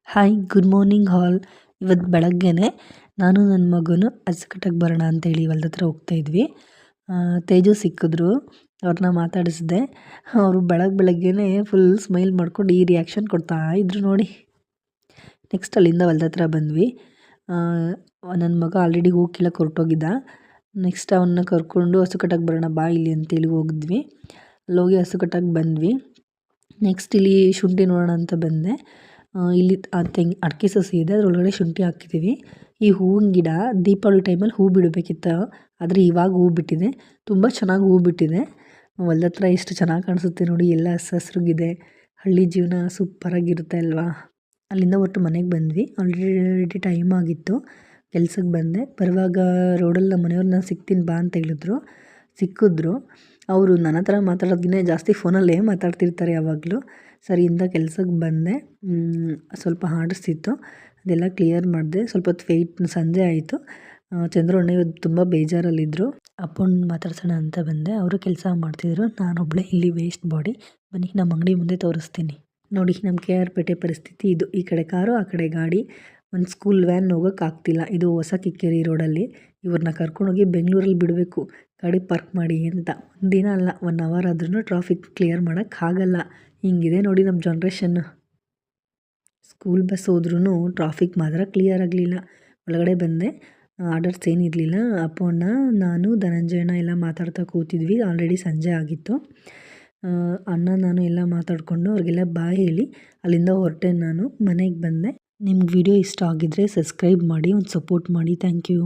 Hi good morning all. ಇವತ್ತು ಬೆಳಗ್ಗೆನೆ ನಾನು ನನ್ನ ಮಗನು ಅಸ್ಕಟ್ಟಕ್ಕೆ ಬರೋಣ ಅಂತೇಳಿ ಹೊಲ್ದ ಹತ್ರ ಹೋಗ್ತಾಯಿದ್ವಿ. ತೇಜು ಸಿಕ್ಕಿದ್ರು, ಅವ್ರನ್ನ ಮಾತಾಡಿಸಿದೆ. ಅವರು ಬೆಳಗ್ಗೆನೆ ಫುಲ್ ಸ್ಮೈಲ್ ಮಾಡ್ಕೊಂಡು ಈ ರಿಯಾಕ್ಷನ್ ಕೊಡ್ತಾ ಇದ್ರು ನೋಡಿ. ನೆಕ್ಸ್ಟ್ ಅಲ್ಲಿಂದ ಹೊಲ್ದ ಹತ್ರ ಬಂದ್ವಿ. ನನ್ನ ಮಗ ಆಲ್ರೆಡಿ ಹೂ ಕೀಳಕ್ಕೆ ಹೊರಟೋಗಿದ್ದ. ನೆಕ್ಸ್ಟ್ ಅವನ್ನ ಕರ್ಕೊಂಡು ಹಸು ಕಟ್ಟಕ್ಕೆ ಬರೋಣ ಬಾ ಇಲ್ಲಿ ಅಂತೇಳಿ ಹೋಗಿದ್ವಿ. ಅಲ್ಲೋಗಿ ಹಸು ಕಟ್ಟಕ್ಕೆ ಬಂದ್ವಿ. ನೆಕ್ಸ್ಟ್ ಇಲ್ಲಿ ಶುಂಠಿ ನೋಡೋಣ ಅಂತ ಬಂದೆ. ಇಲ್ಲಿ ಅಡಿಕೆ ಸಸಿ ಇದೆ, ಅದರೊಳಗಡೆ ಶುಂಠಿ ಹಾಕಿದ್ದೀವಿ. ಈ ಹೂವಿನ ಗಿಡ ದೀಪಾವಳಿ ಟೈಮಲ್ಲಿ ಹೂ ಬಿಡಬೇಕಿತ್ತು, ಆದರೆ ಇವಾಗ ಹೂ ಬಿಟ್ಟಿದೆ. ತುಂಬ ಚೆನ್ನಾಗಿ ಹೂ ಬಿಟ್ಟಿದೆ. ಹೊಲ್ದ ಹತ್ರ ಎಷ್ಟು ಚೆನ್ನಾಗಿ ಕಾಣಿಸುತ್ತೆ ನೋಡಿ, ಎಲ್ಲ ಹಸ್ರುಗಿದೆ. ಹಳ್ಳಿ ಜೀವನ ಸೂಪರಾಗಿರುತ್ತೆ ಅಲ್ವಾ. ಅಲ್ಲಿಂದ ಒಟ್ಟು ಮನೆಗೆ ಬಂದ್ವಿ. ಆಲ್ರೆಡಿ ಟೈಮ್ ಆಗಿತ್ತು. ಕೆಲ್ಸಕ್ಕೆ ಬಂದೆ. ಬರುವಾಗ ರೋಡಲ್ಲಿ ನಮ್ಮ ಮನೆಯವ್ರನ್ನ ಸಿಗ್ತೀನಿ ಬಾ ಅಂತ ಹೇಳಿದ್ರು. ಸಿಕ್ಕಿದ್ರು. ಅವರು ನನ್ನ ಹತ್ರ ಮಾತಾಡೋದಕ್ಕಿಂತ ಜಾಸ್ತಿ ಫೋನಲ್ಲೇ ಮಾತಾಡ್ತಿರ್ತಾರೆ ಯಾವಾಗಲೂ. ಸರಿಯಿಂದ ಕೆಲ್ಸಕ್ಕೆ ಬಂದೆ. ಸ್ವಲ್ಪ ಆಡಿಸ್ತಿತ್ತು, ಅದೆಲ್ಲ ಕ್ಲಿಯರ್ ಮಾಡಿದೆ. ಸ್ವಲ್ಪ ಹೊತ್ತು ಸಂಜೆ ಆಯಿತು. ಚಂದ್ರಣ್ಣ ಇವತ್ತು ತುಂಬ ಬೇಜಾರಲ್ಲಿದ್ದರು. ಅಪ್ಪನ ಮಾತಾಡ್ಸೋಣ ಅಂತ ಬಂದೆ. ಅವರು ಕೆಲಸ ಮಾಡ್ತಿದ್ರು, ನಾನೊಬ್ಬಳೇ ಇಲ್ಲಿ ವೇಸ್ಟ್ ಬಾಡಿ. ಬನ್ನಿ ನಮ್ಮ ಅಂಗಡಿ ಮುಂದೆ ತೋರಿಸ್ತೀನಿ. ನೋಡಿ ನಮ್ಮ ಕೆ ಆರ್ ಪೇಟೆ ಪರಿಸ್ಥಿತಿ ಇದು. ಈ ಕಡೆ ಕಾರು, ಆ ಕಡೆ ಗಾಡಿ. ಒಂದು ಸ್ಕೂಲ್ ವ್ಯಾನ್ ಹೋಗೋಕ್ಕಾಗ್ತಿಲ್ಲ. ಇದು ಹೊಸ ಕಿಕ್ಕೇರಿ ರೋಡಲ್ಲಿ. ಇವ್ರನ್ನ ಕರ್ಕೊಂಡೋಗಿ ಬೆಂಗಳೂರಲ್ಲಿ ಬಿಡಬೇಕು, ಗಾಡಿ ಪಾರ್ಕ್ ಮಾಡಿ ಅಂತ. ಒಂದಿನ ಅಲ್ಲ, 1 ಅವರ್ ಆದ್ರೂ ಟ್ರಾಫಿಕ್ ಕ್ಲಿಯರ್ ಮಾಡೋಕ್ಕಾಗಲ್ಲ. ಹಿಂಗಿದೆ ನೋಡಿ ನಮ್ಮ ಜನ್ರೇಷನ್ನು. ಸ್ಕೂಲ್ ಬಸ್ ಹೋದ್ರೂ ಟ್ರಾಫಿಕ್ ಮಾತ್ರ ಕ್ಲಿಯರ್ ಆಗಲಿಲ್ಲ. ಒಳಗಡೆ ಬಂದೆ. ಆರ್ಡರ್ಸ್ ಏನಿರಲಿಲ್ಲ. ಅಪ್ಪಣ್ಣ, ನಾನು, ಧನಂಜಯಣ್ಣ ಎಲ್ಲ ಮಾತಾಡ್ತಾ ಕೂತಿದ್ವಿ. ಆಲ್ರೆಡಿ ಸಂಜೆ ಆಗಿತ್ತು. ಅಣ್ಣ ನಾನು ಎಲ್ಲ ಮಾತಾಡಿಕೊಂಡು ಅವ್ರಿಗೆಲ್ಲ ಬಾಯ್ ಹೇಳಿ ಅಲ್ಲಿಂದ ಹೊರಟೆ. ನಾನು ಮನೆಗೆ ಬಂದೆ. ನಿಮ್ಗೆ ವಿಡಿಯೋ ಇಷ್ಟ ಆಗಿದ್ದರೆ ಸಬ್ಸ್ಕ್ರೈಬ್ ಮಾಡಿ, ಒಂದು ಸಪೋರ್ಟ್ ಮಾಡಿ. Thank you.